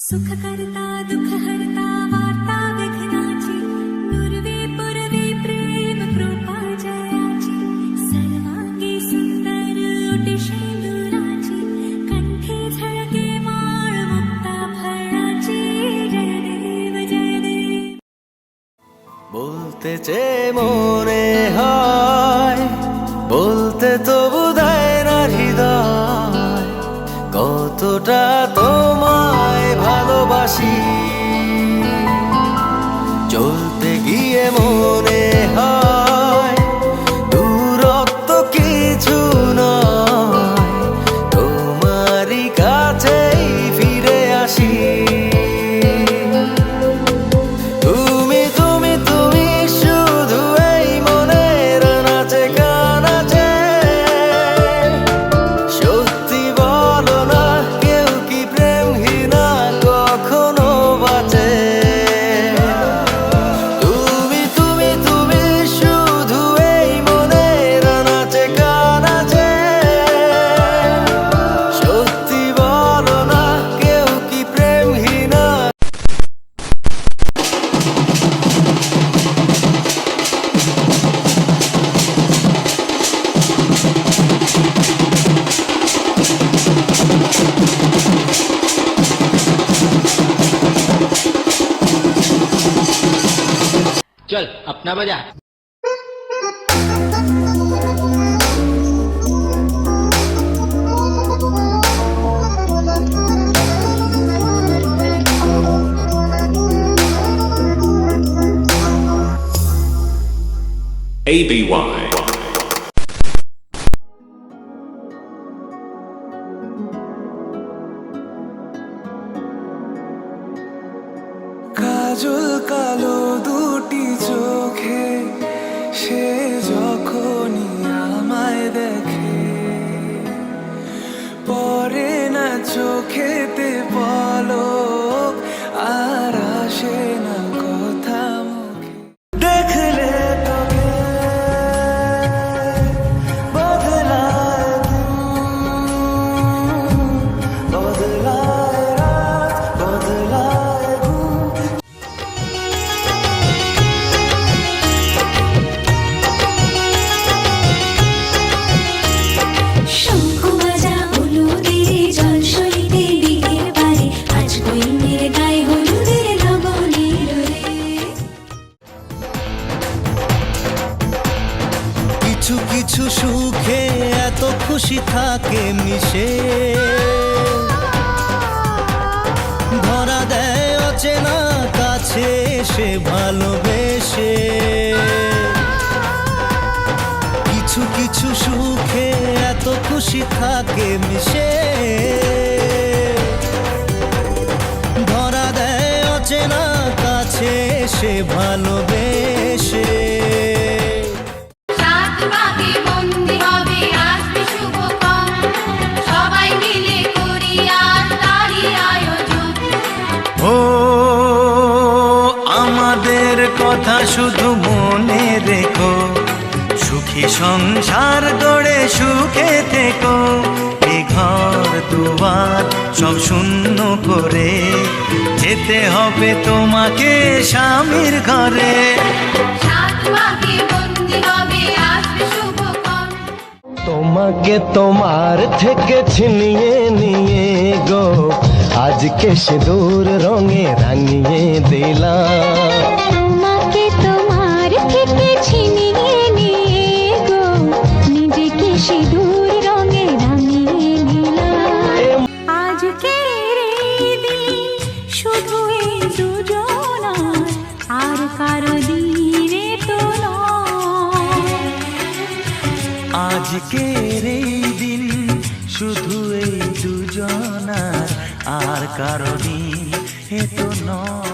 सुख करता दुख हरता वार्ता विघ्नाची नुरवी पुरवी प्रेम कृपा जयाची सर्वांगी सुंदर ओटी शेंदुराची कंठी झळके माळ मुक्ता फळाची जय देव বলতে যে মনে হয় বলতে তবু দেয় না হৃদয় কতটা তোমায় ভালোবাসি চলতে গিয়ে মনে হয় দূরত্ব কিছু নয় তোমারই কাছেই ফিরে আসি चल अपना बजा। ABY কাজল কালো দুটি চোখে সে যখনই আমায় দেখে পরে না চোখেতে পলক আর আসে না কথা মুখে দেখলে তোকে বদলায় বদলায় রাত বদলায় কিছু কিছু সুখে এত খুশি থাকে মিশে ধরা দেয় অচেনা কাছে সে ভালোবেসে কিছু কিছু সুখে এত খুশি থাকে মিশে ধরা দেয় অচেনা কাছে সে ভালোবেসে আমাদের কথা শুধু মনে রেখো সুখী সংসার গড়ে সুখে থেকো এ ঘর দুয়ার সব শূন্য করে যেতে হবে তোমাকে স্বামীর ঘরে তোমাকে তোমার থেকে ছিনিয়ে নিয়ে গো আজকে সিঁদুর রঙে রাঙিয়ে দিলাম তোমাকে তোমার থেকে ছিনিয়ে নিয়ে গো নিজেকে সিঁদুর রঙে রাঙিয়ে নিলাম আজকের এই দিন শুধু এই দুজনার আর কারো দিনে তো নয় আজকের এই দিন শুধু এই দুজনার আর কারো দিন এ তো নয়।